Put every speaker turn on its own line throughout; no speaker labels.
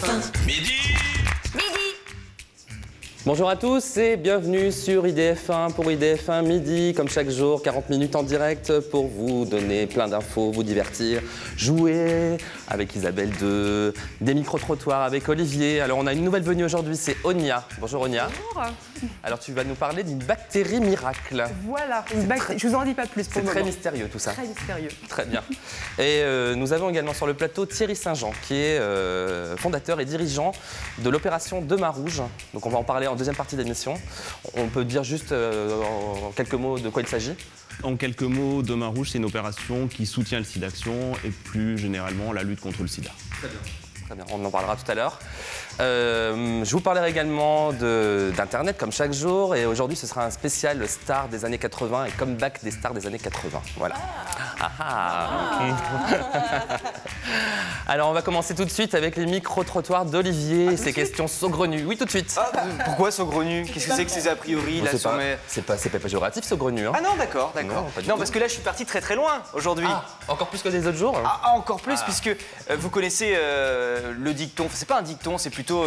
IDF1.
Midi.
Bonjour à tous et bienvenue sur IDF1 pour IDF1 midi, comme chaque jour, 40 minutes en direct pour vous donner plein d'infos, vous divertir, jouer avec Isabelle 2, des micro-trottoirs avec Olivier. Alors on a une nouvelle venue aujourd'hui, c'est Onia. Bonjour Onia.
Bonjour.
Alors tu vas nous parler d'une bactérie miracle.
Voilà, je vous en dis pas plus pour
C'est
le
très
moment.
mystérieux tout ça.
Très mystérieux.
Très bien. Et nous avons également sur le plateau Thierry Saint-Jean, qui est fondateur et dirigeant de l'opération Demain Rouge. Donc on va en parler en deuxième partie d'émission. On peut dire juste en quelques mots de quoi il s'agit?
En quelques mots, Demain Rouge, c'est une opération qui soutient le SIDAction et plus généralement la lutte contre le sida.
Très bien. Très bien, on en parlera tout à l'heure. Je vous parlerai également d'Internet comme chaque jour et aujourd'hui ce sera un spécial star des années 80 et comeback des stars des années 80. Voilà. Alors on va commencer tout de suite avec les micro-trottoirs d'Olivier, ces questions saugrenues. Oui, tout de suite.
Pourquoi saugrenu? Qu'est-ce que c'est que ces a priori là sur mes...
C'est pas péjoratif saugrenu. Hein.
Ah non, d'accord.
Non, pas du
Non,
tout.
parce que là je suis parti très très loin aujourd'hui.
Ah, encore plus que les autres jours.
Ah, encore plus, puisque vous connaissez le dicton. Enfin, c'est pas un dicton, c'est plutôt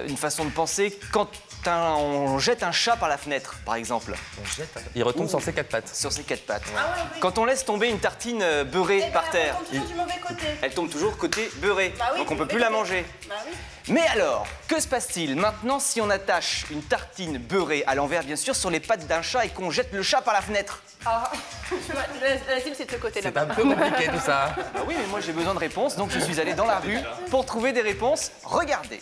une façon de penser. Quand on jette un chat par la fenêtre, par exemple,
Il retombe sur ses quatre pattes.
sur ses quatre pattes. Quand on laisse tomber une tartine beurrée par terre,
Elle tombe toujours du mauvais côté.
elle tombe toujours côté beurré.
Bah oui,
donc on
du
peut plus
mauvais
la
côté.
manger.
Bah oui.
Mais alors, que se passe-t-il maintenant si on attache une tartine beurrée à l'envers, bien sûr, sur les pattes d'un chat et qu'on jette le chat par la fenêtre?
Ah, la cible, c'est de ce côté-là.
C'est un peu compliqué tout ça.
Bah oui, mais moi j'ai besoin de réponses, donc je suis allé dans la rue pour trouver des réponses. Regardez.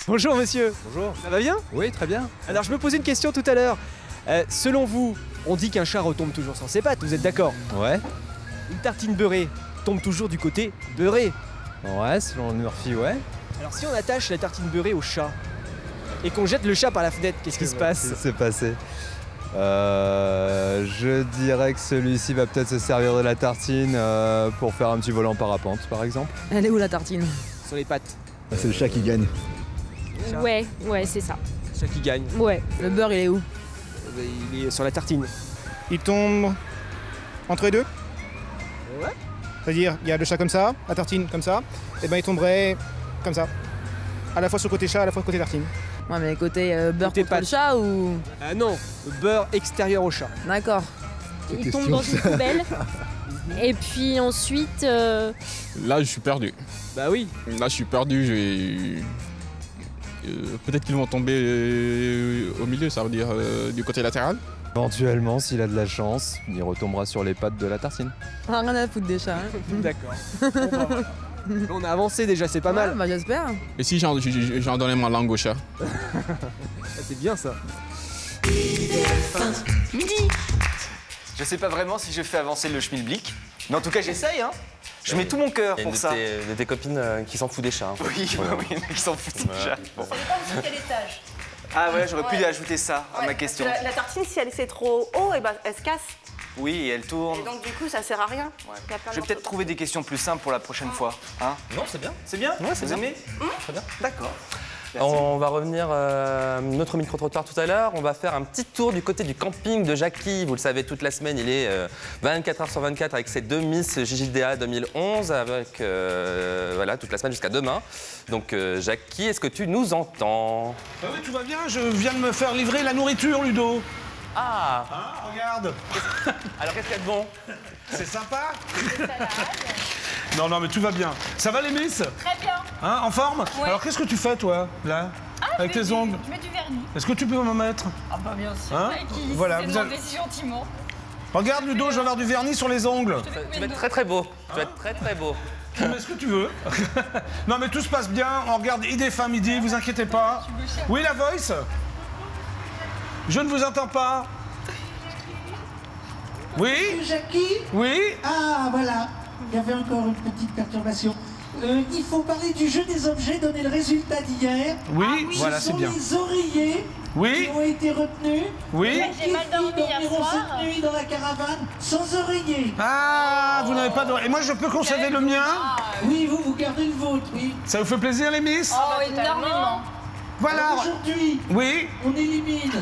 Bonjour monsieur. Bonjour. Ça va bien?
Oui, très bien.
Alors je me posais une question tout à l'heure. Selon vous, on dit qu'un chat retombe toujours sur ses pattes, vous êtes d'accord?
Ouais.
Une tartine beurrée tombe toujours du côté beurré.
Ouais, selon Murphy, ouais.
Alors si on attache la tartine beurrée au chat et qu'on jette le chat par la fenêtre, qu'est-ce qui se passe?
Qu'est-ce qui s'est passé? Je dirais que celui-ci va peut-être se servir de la tartine pour faire un petit vol en parapente, par exemple.
Elle est où la tartine?
Sur les pattes.
C'est le chat qui gagne.
Ouais, c'est ça.
C'est ça qui gagne.
Ouais. Le beurre, il est où?
Il est sur la tartine.
Il tombe entre les deux.
Ouais.
C'est-à-dire, il y a le chat comme ça, la tartine comme ça, et ben il tomberait comme ça. À la fois sur le côté chat, à la fois côté tartine.
Ouais, mais côté beurre
Côté
contre le
pâte.
chat ou...
Ah non, le beurre extérieur au chat.
D'accord. Il tombe dans une poubelle. Et puis ensuite...
Là, je suis perdu.
Bah oui.
Là, je suis perdu. Peut-être qu'ils vont tomber au milieu, ça veut dire du côté latéral.
Éventuellement, s'il a de la chance, il retombera sur les pattes de la tartine.
Rien à foutre des chats. Hein.
D'accord. On a avancé déjà, c'est pas mal.
Bah j'espère.
Et si j'en donnais ma langue au chat?
C'est bien ça.
Je sais pas vraiment si je fais avancer le schmilblick, mais en tout cas j'essaye, hein. Je mets tout mon cœur
Il y a
pour ça.
de tes copines qui s'en fout des chats. Hein.
Oui,
Voilà.
oui, mais ils s'en foutent déjà. Bon.
Ça dépend de quel étage.
Ah ouais, j'aurais pu
Ouais.
ajouter ça à ma
Ouais,
question.
parce que La tartine, si elle c'est trop haut, et ben, elle se casse.
Oui, et elle tourne.
Et donc, du coup, ça sert à rien.
Ouais.
Il y a plein
Je vais
de
peut-être
morceaux.
trouver des questions plus simples pour la prochaine fois. Hein?
Non, c'est bien.
C'est bien?
Ouais, c'est
Vous
bien.
aimez?
Très bien.
D'accord. Merci.
On va revenir notre micro-trottoir tout à l'heure. On va faire un petit tour du côté du camping de Jackie. Vous le savez, toute la semaine, il est 24 h sur 24 avec ses deux Miss JJDA 2011, avec voilà, toute la semaine jusqu'à demain. Donc Jackie, est-ce que tu nous entends?
Oui, tout va bien, je viens de me faire livrer la nourriture, Ludo.
Ah,
Regarde,
alors qu'est-ce qu'il y a de bon?
c'est sympa. Non, non, mais tout va bien. Ça va les Miss?
Très bien.
Hein, en forme?
Ouais.
Alors qu'est-ce que tu fais, toi, là? Avec tes ongles?
Je mets du vernis.
Est-ce que tu peux m'en mettre?
Ah bah bien sûr.
Hein?
Et puis,
Voilà,
c'est
vous
demandé
avez-
si gentiment.
Regarde, Ludo, je vais avoir du vernis sur les ongles.
Tu vas être très très beau. Tu vas être très très beau.
Tu mets ce que tu veux. Non, mais tout se passe bien. On regarde IDF1 midi, vous inquiétez pas. Oui, la voice? Je ne vous entends pas. Oui?
Jackie?
Oui?
Ah, voilà. Il y avait encore une petite perturbation. Il faut parler du jeu des objets, donner le résultat d'hier.
Oui, voilà,
Ce
c'est
sont
bien.
les oreillers
Oui?
qui ont été retenus.
Oui?
J'ai mal dormi hier
dormiront
soir.
cette nuit dans la caravane sans oreiller.
Ah, vous n'avez pas de... Et moi, je peux conserver le mien?
Oui, vous gardez le vôtre, oui.
Ça vous fait plaisir, les Miss?
Oh, énormément.
Voilà.
Aujourd'hui,
Oui?
on élimine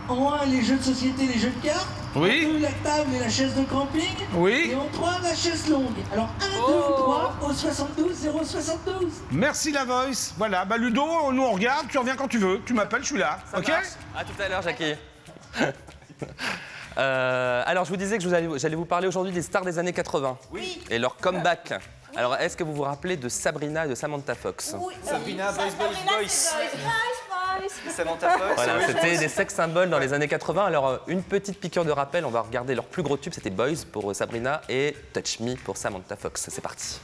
en 1 les jeux de société, les jeux de cartes.
Oui.
En 2, la table et la chaise de camping.
Oui.
Et en 3, la chaise longue. Alors 1, 2 ou 3 au 72 072.
Merci la Voice. Voilà, bah Ludo, nous on regarde, tu reviens quand tu veux. Tu m'appelles, je suis là.
Ça
Ok.
marche. À tout à l'heure, Jackie. Alors, je vous disais que j'allais vous parler aujourd'hui des stars des années 80.
Oui.
Et leur comeback. Alors, est-ce que vous vous rappelez de Sabrina et de Samantha Fox?
Oui.
Sabrina, Boys,
Boys.
Samantha Fox.
Voilà, c'était des sex symboles dans les années 80. Alors, une petite piqûre de rappel, on va regarder leur plus gros tube, c'était Boys pour Sabrina et Touch Me pour Samantha Fox. C'est parti.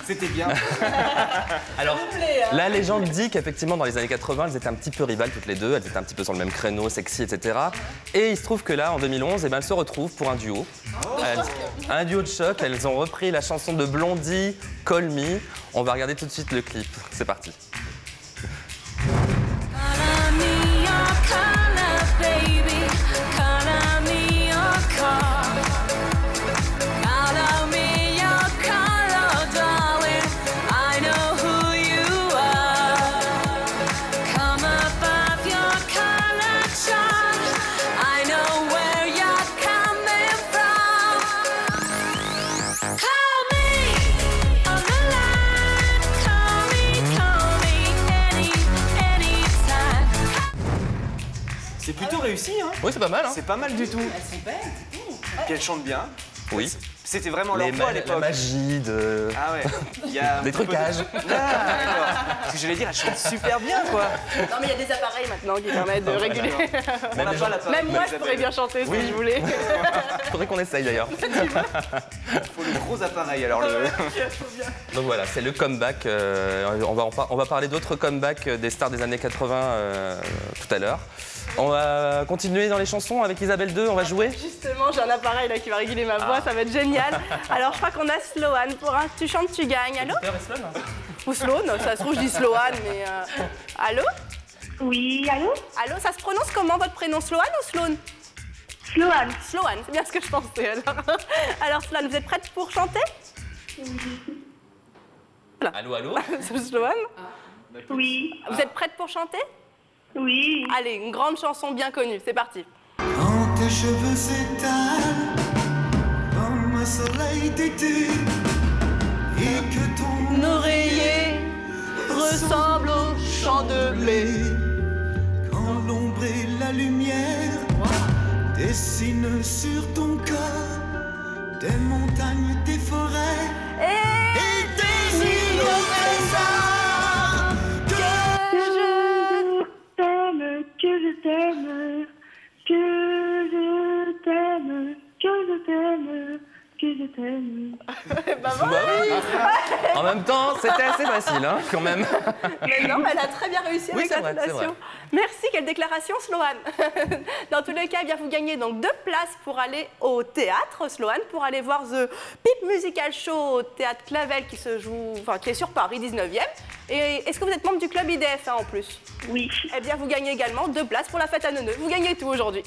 C'était bien.
Alors, la légende dit qu'effectivement, dans les années 80, elles étaient un petit peu rivales toutes les deux. Elles étaient un petit peu sur le même créneau, sexy, etc. Et il se trouve que là, en 2011, elles se retrouvent pour un duo. Un duo de choc. Elles ont repris la chanson de Blondie, Call Me. On va regarder tout de suite le clip. C'est parti.
C'est plutôt réussi, hein.
Oui, c'est pas mal, hein.
C'est pas mal du tout.
Elles sont belles.
Puis elles chantent bien.
Oui.
C'était vraiment leur voix à
La
l'époque.
magie de...
Ah ouais. Il y a
des trucages.
Ah, d'accord. Parce que je voulais dire, elles chantent super bien, quoi.
Non, mais il y a des appareils maintenant qui permettent de réguler.
On n'a pas l'appareil.
Même moi, je pourrais bien chanter si je voulais.
Faudrait qu'on essaye d'ailleurs.
Il faut le gros appareil, alors le...
Donc voilà, c'est le comeback. On va parler d'autres comebacks des stars des années 80 tout à l'heure. On va continuer dans les chansons avec Isabelle 2, on va jouer.
Justement, j'ai un appareil là qui va réguler ma voix, ça va être génial. Alors, je crois qu'on a Sloane pour un Tu chantes, tu gagnes. Allô? Ou Sloane, ça se trouve, je dis Sloane, mais... Allô?
Oui, allô?
Allô, ça se prononce comment votre prénom, Sloane ou Sloane?
Sloane.
Sloane, c'est bien ce que je pensais alors. Alors, Sloane, vous êtes prête pour chanter?
Allô, allô?
Sloane?
Oui.
Vous êtes prête pour chanter?
Oui.
Allez, une grande chanson bien connue, c'est parti.
Quand tes cheveux s'étalent comme un soleil d'été et que ton
oreiller ressemble au champ de blé.
Quand l'ombre et la lumière dessinent sur ton corps des montagnes, des forêts et des îles au trésor.
Que je t'aime, que je t'aime, que je t'aime, que je t'aime.
Bah oui.
En même temps, c'était assez facile, hein, quand même.
Mais non, elle a très bien réussi
Oui,
avec
c'est vrai, c'est
l'intonation.
vrai.
Merci, quelle déclaration, Sloane. Dans tous les cas, eh bien, vous gagnez donc 2 places pour aller au théâtre, Sloane, pour aller voir The Pip Musical Show au théâtre Clavel qui se joue, enfin qui est sur Paris 19e. Et est-ce que vous êtes membre du club IDF en plus?
Oui.
Eh bien, vous gagnez également 2 places pour la fête à Neuneu. Vous gagnez tout aujourd'hui.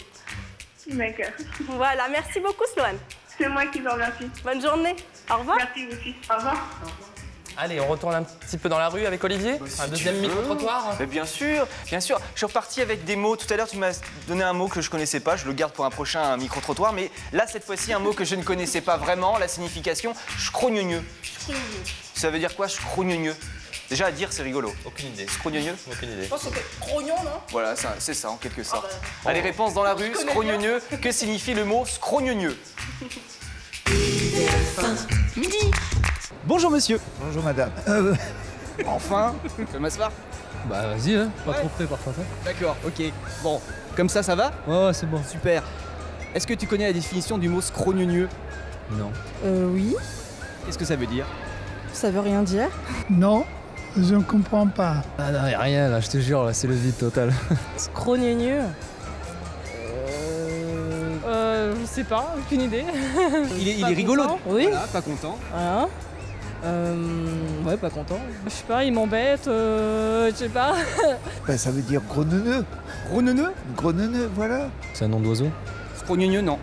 D'accord.
Voilà, merci beaucoup, Sloane.
C'est moi qui vous remercie.
Bonne journée. Au revoir.
Merci aussi. Au revoir.
Allez, on retourne un petit peu dans la rue avec Olivier. Un deuxième micro-trottoir.
Mais bien sûr, bien sûr. Je suis reparti avec des mots. Tout à l'heure, tu m'as donné un mot que je connaissais pas. Je le garde pour un prochain micro-trottoir. Mais là, cette fois-ci, un mot que je ne connaissais pas vraiment. La signification, scrogneux. Ça veut dire quoi, scrogneux? Déjà, à dire, c'est rigolo.
Aucune idée.
Scrogneux?
Aucune idée.
Je pense que c'était crognon, non?
Voilà, c'est ça en quelque sorte. Allez, réponse dans la rue, scrogneux. Que signifie le mot scrogneux?
Bonjour monsieur.
Bonjour madame.
Enfin.
Tu veux m'asseoir?
Bah vas-y, hein. Pas trop près par contre. D'accord, ok. Bon, comme ça va? Ouais, c'est bon. Super. Est-ce que tu connais la définition du mot scrogneux? Non.
Oui.
Qu'est-ce que ça veut dire?
Ça veut rien dire.
Non, je ne comprends pas.
Ah non, y a rien là, je te jure, là c'est le vide total.
Scrogneux. Je sais pas, aucune idée.
Il est rigolo.
Oui.
Voilà, pas content.
Voilà. Ouais, pas content. Je sais pas, il m'embête, je sais pas.
Ben, ça veut dire gros neuneux.
Gros neuneux?
Gros neuneux, voilà.
C'est un nom d'oiseau?
Scrogneux, non.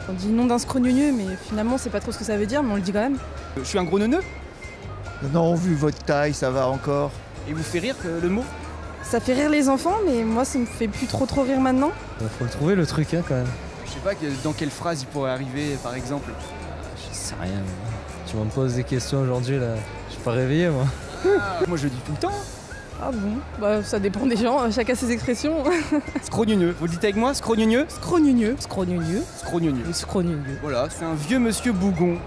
On dit nom d'un scrogneux, mais finalement, c'est pas trop ce que ça veut dire, mais on le dit quand même.
Je suis un gros neuneux?
Non, vu votre taille, ça va encore.
Et vous fait rire le mot?
Ça fait rire les enfants, mais moi, ça me fait plus trop rire maintenant.
Faut le trouver le truc, hein, quand même.
Je sais pas dans quelle phrase il pourrait arriver, par exemple.
Je sais rien. Tu me poses des questions aujourd'hui, là. Je suis pas réveillé, moi.
Moi, je le dis tout le temps.
Ah bon? Bah, ça dépend des gens, chacun ses expressions.
Scrogneux. Vous le dites avec moi? Scrogneux?
Scrogneux.
Scrogneux.
Scrogneux.
Voilà, c'est un vieux monsieur bougon.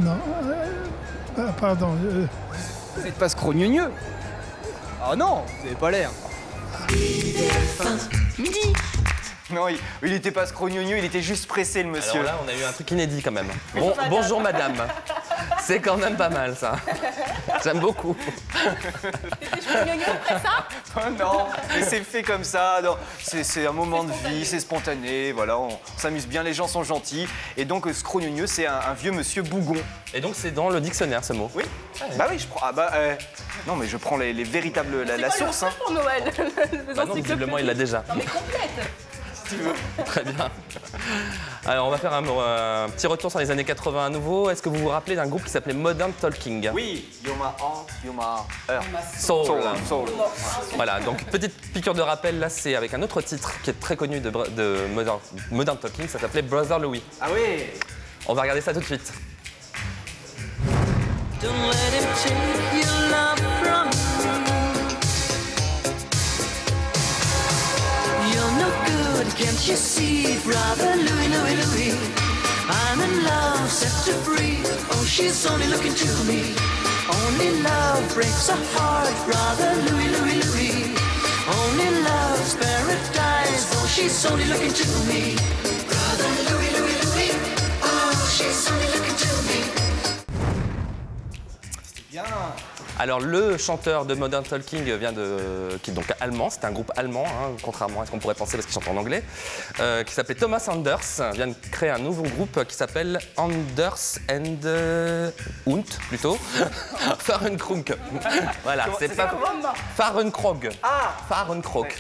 Non, pardon.
Vous n'êtes pas scrogneux? Ah non, vous n'avez pas l'air.
Non, il était pas scrogneux, il était juste pressé, le monsieur.
Alors là, on a eu un truc inédit quand même. Bon, bonjour madame. C'est quand même pas mal ça. J'aime beaucoup.
T'étais scrogneux après ça?
Oh non, mais c'est fait comme ça. C'est un moment de vie, c'est spontané. Voilà, on s'amuse bien, les gens sont gentils. Et donc, scrogneux, c'est un vieux monsieur bougon.
Et donc, c'est dans le dictionnaire ce mot?
Oui. Bah oui, je prends. Ah bah. Non, mais je prends les véritables. La source.
Hein. Pour Noël.
Bah non, visiblement, il l'a déjà.
Non, mais complète.
Très bien. Alors, on va faire un petit retour sur les années 80 à nouveau. Est-ce que vous vous rappelez d'un groupe qui s'appelait Modern Talking?
Oui, You're my heart, you're my earth.
Soul. Voilà, donc petite piqûre de rappel, là, c'est avec un autre titre qui est très connu de Modern Talking, ça s'appelait Brother Louis.
Ah oui.
On va regarder ça tout de suite.
Don't let him take your love from you. You're no good, can't you see, brother Louis, Louis, Louis? I'm in love, set to free. Oh, she's only looking to me. Only love breaks a heart, brother Louis, Louis, Louis. Only love's paradise. Oh, she's only looking to me. Brother Louis, Louis, Louis. Oh, she's only looking to me.
Bien.
Alors, le chanteur de Modern Talking qui est donc allemand, c'est un groupe allemand, hein, contrairement à ce qu'on pourrait penser parce qu'il chante en anglais, qui s'appelait Thomas Anders, vient de créer un nouveau groupe qui s'appelle Anders und plutôt, Fahrenkrog. Voilà, c'est pas Fahrenkrog.
Ah,
Fahrenkrog. Ouais.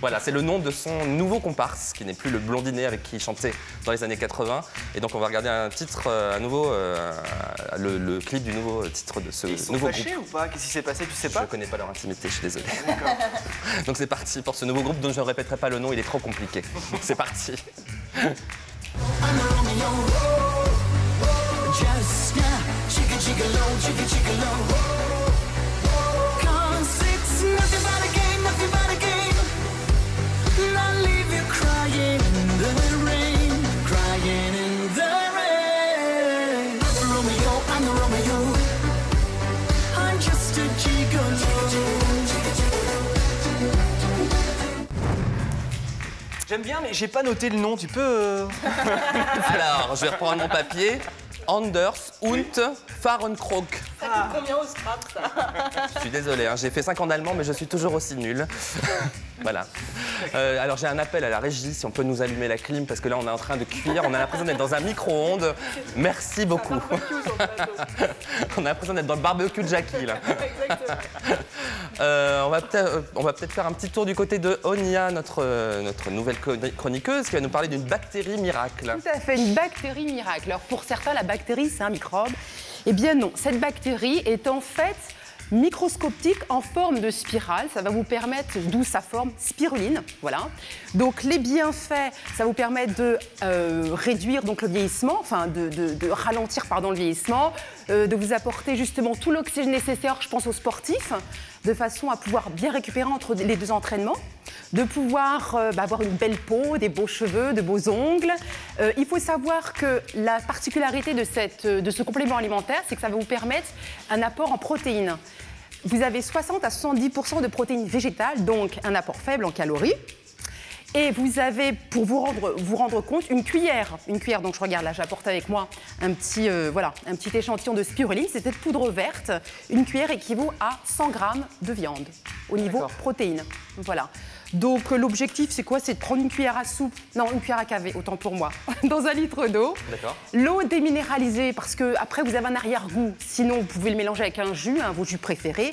Voilà, c'est le nom de son nouveau comparse, qui n'est plus le blondinet avec qui il chantait dans les années 80. Et donc on va regarder un titre à nouveau, le clip du nouveau titre de ce nouveau groupe.
Ils sont fâchés ou pas? Qu'est-ce qui s'est passé? Tu sais pas?
Je connais pas leur intimité, je suis désolé. Donc c'est parti pour ce nouveau groupe dont je ne répéterai pas le nom, il est trop compliqué. C'est parti.
J'aime bien, mais j'ai pas noté le nom, tu peux...
Alors, je vais reprendre mon papier. Anders und Fahrenkrog.
Ça coûte combien au scrap, ça?
Je suis désolé, hein, j'ai fait 5 ans d'allemand, mais je suis toujours aussi nul. Voilà. Alors j'ai un appel à la régie, si on peut nous allumer la clim, parce que là on est en train de cuire, on a l'impression d'être dans un micro-ondes. Merci beaucoup. On a l'impression d'être dans le barbecue de Jackie, là. On va peut-être faire un petit tour du côté de Onia, notre nouvelle chroniqueuse, qui va nous parler d'une bactérie miracle.
Tout à fait, une bactérie miracle. Alors pour certains, la bactérie, c'est un microbe. Eh bien non, cette bactérie est en fait microscopique en forme de spirale. Ça va vous permettre, d'où sa forme, spiruline. Voilà. Donc les bienfaits, ça vous permet de réduire donc, le vieillissement, enfin de ralentir le vieillissement, de vous apporter justement tout l'oxygène nécessaire, je pense aux sportifs, de façon à pouvoir bien récupérer entre les deux entraînements, de pouvoir avoir une belle peau, des beaux cheveux, de beaux ongles. Il faut savoir que la particularité de ce complément alimentaire, c'est que ça va vous permettre un apport en protéines. Vous avez 60 à 70% de protéines végétales, donc un apport faible en calories. Et vous avez, pour vous rendre compte, une cuillère. Une cuillère, donc je regarde là, j'apporte avec moi un petit, voilà, un petit échantillon de spiruline. C'est cette poudre verte. Une cuillère équivaut à 100 grammes de viande au niveau protéines. Voilà. Donc l'objectif, c'est quoi? C'est de prendre une cuillère à soupe, non, une cuillère à café, autant pour moi, dans 1 litre d'eau. L'eau déminéralisée, parce que après vous avez un arrière-goût. Sinon, vous pouvez le mélanger avec un jus, vos jus préférés.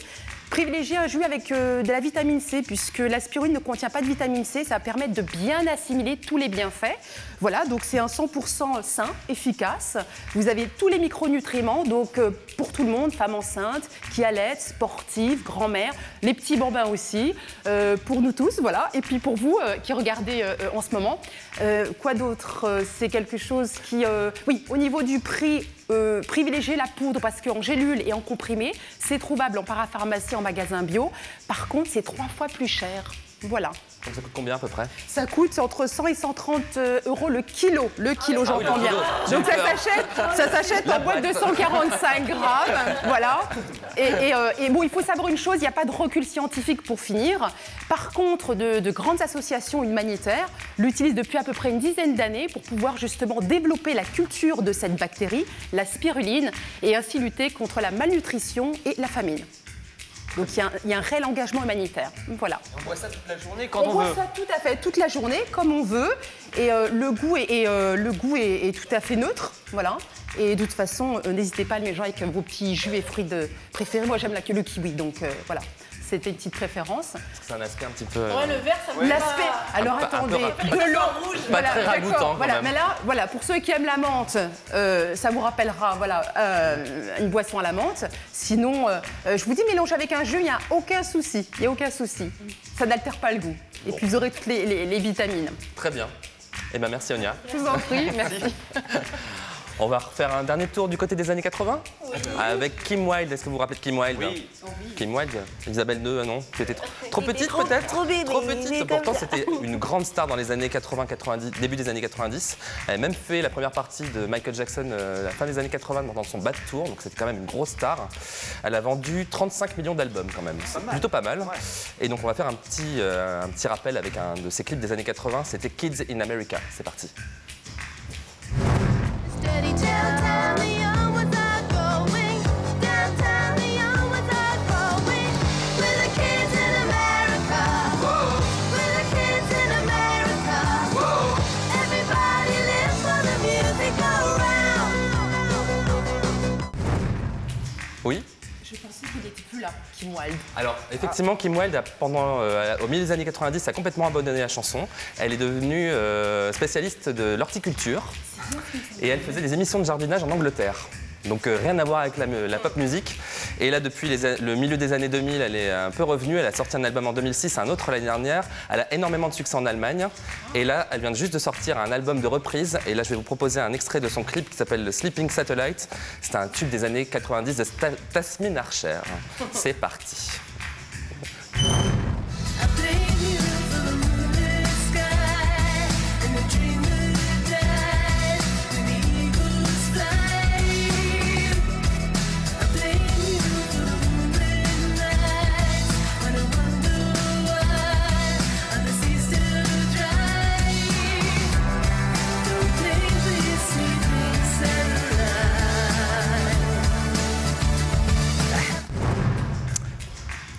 Privilégiez un jus avec de la vitamine C, puisque la spiruline ne contient pas de vitamine C. Ça va permettre de bien assimiler tous les bienfaits. Voilà, donc c'est un 100% sain, efficace. Vous avez tous les micronutriments, donc pour tout le monde, femmes enceintes, qui allaitent, sportives, grand-mère, les petits bambins aussi, pour nous tous, voilà. Et puis pour vous qui regardez en ce moment, quoi d'autre? C'est quelque chose qui... oui, au niveau du prix, privilégier la poudre parce qu'en gélule et en comprimé, c'est trouvable en parapharmacie, en magasin bio. Par contre, c'est 3 fois plus cher. Voilà.
Donc ça coûte combien à peu près?
Ça coûte entre 100 et 130 € le kilo. Le kilo, j'entends bien. Donc ça s'achète en boîte de 145 grammes. Voilà. Et bon, il faut savoir une chose, il n'y a pas de recul scientifique pour finir. Par contre, de grandes associations humanitaires l'utilisent depuis à peu près une dizaine d'années pour pouvoir justement développer la culture de cette bactérie, la spiruline, et ainsi lutter contre la malnutrition et la famine. Donc il y a un réel engagement humanitaire. Voilà.
On boit ça toute la journée quand on veut.
On boit ça tout à fait, toute la journée, comme on veut. Et le goût est tout à fait neutre. Voilà. Et de toute façon, n'hésitez pas à le mélanger avec vos petits jus et fruits préférés. Moi, j'aime le kiwi, donc voilà. C'était une petite préférence.
Parce que c'est un aspect un petit peu...
Ouais, le vert, ça me
L'aspect, alors attendez, de l'eau
rouge. Pas très ragoûtant quand
voilà,
même.
mais là, voilà, pour ceux qui aiment la menthe, ça vous rappellera voilà, une boisson à la menthe. Sinon, je vous dis, mélange avec un jus, il n'y a aucun souci. Il n'y a aucun souci. Ça n'altère pas le goût. Et puis vous aurez toutes les vitamines.
Très bien. Eh bien, merci Onia.
Je vous en prie, merci.
On va refaire un dernier tour du côté des années 80 avec Kim Wilde. Est-ce que vous vous rappelez de Kim Wilde?
Oui.
Isabelle II, non? Tu étais trop petite peut-être? Trop petite. Pourtant, c'était une grande star dans les années 80-90, début des années 90. Elle a même fait la première partie de Michael Jackson à la fin des années 80 dans son bas de tour. Donc c'était quand même une grosse star. Elle a vendu 35 millions d'albums quand même. C'est plutôt pas mal. Ouais. Et donc on va faire un petit rappel avec un de ses clips des années 80. C'était Kids in America. C'est parti. Oui.
Je pensais qu'il n'était plus là, Kim Wilde.
Alors, effectivement, Kim Wilde, au milieu des années 90, a complètement abandonné la chanson. Elle est devenue spécialiste de l'horticulture et elle faisait des émissions de jardinage en Angleterre. Donc rien à voir avec la pop musique. Et là, depuis le milieu des années 2000, elle est un peu revenue. Elle a sorti un album en 2006, un autre l'année dernière. Elle a énormément de succès en Allemagne. Et là, elle vient juste de sortir un album de reprise. Et là, je vais vous proposer un extrait de son clip qui s'appelle Sleeping Satellite. C'est un tube des années 90 de Tasmin Archer. C'est parti.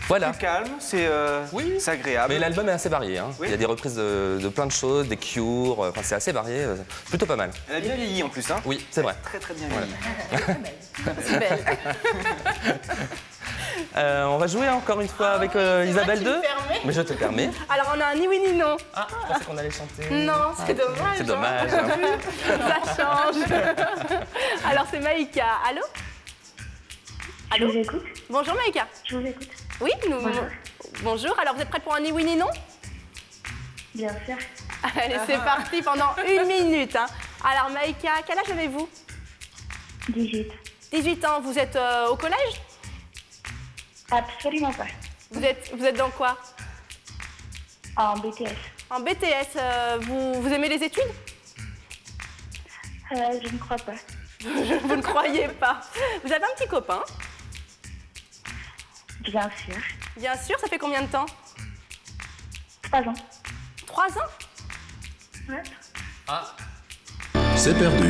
Voilà.
C'est calme, c'est agréable.
Mais l'album est assez varié. Hein. Oui. Il y a des reprises de plein de choses, des cures, enfin, c'est assez varié, plutôt pas mal.
Elle a bien vieilli en plus. Hein.
Oui, c'est vrai.
Très bien vieilli.
C'est belle.
On va jouer encore une fois avec Isabelle II. Mais je te permets.
Alors on a un ni oui ni non.
Ah, je pensais qu'on allait chanter.
Non, c'est dommage.
C'est dommage.
Ça change. Alors c'est Maïka. Allô? Allô?
Je vous écoute.
Bonjour Maïka.
Je vous écoute.
Oui,
Bonjour.
Bonjour. Alors vous êtes prête pour un ni oui ni non?
Bien sûr.
Allez, c'est parti pendant 1 minute. Hein. Alors Maïka, quel âge avez-vous?
18.
18 ans. Vous êtes au collège?
Absolument pas.
Vous êtes dans quoi?
En BTS.
En BTS. Vous aimez les études?
Je ne crois pas.
Vous ne croyez pas. Vous avez un petit copain?
Bien sûr.
Bien sûr, ça fait combien de temps?
3 ans.
3 ans.
Ouais.
C'est perdu.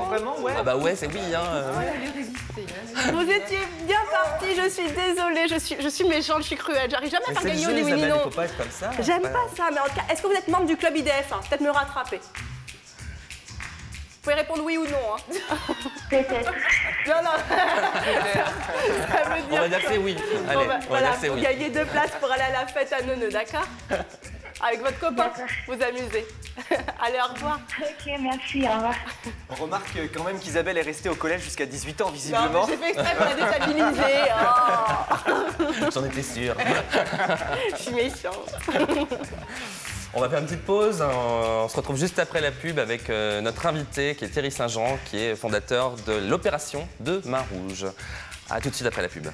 Vraiment, ouais.
Ah bah ouais, c'est oui. Hein.
Vous étiez bien parti, je suis désolée, je suis méchante, je suis cruelle. J'arrive jamais à faire gagner au ni oui ni non.
Il faut pas être comme ça.
J'aime pas ça, mais en tout cas, est-ce que vous êtes membre du club IDF hein? Peut-être me rattraper. Vous pouvez répondre oui ou non. Hein.
Peut-être.
Non, non. Ça veut dire
On va dire que c'est oui. Allez, on va
voilà,
dire que c'est
vous
oui.
gagnez 2 places pour aller à la fête à Neuneu, d'accord? Avec votre copain, vous amusez. Allez, au revoir.
Ok, merci, au revoir.
On remarque quand même qu'Isabelle est restée au collège jusqu'à 18 ans, visiblement.
Non, mais j'ai fait exprès pour la déstabiliser. Oh.
J'en étais sûr.
Je suis méchante.
On va faire une petite pause. On se retrouve juste après la pub avec notre invité qui est Thierry Saint-Jean, qui est fondateur de l'opération de Main Rouge. A tout de suite après la pub.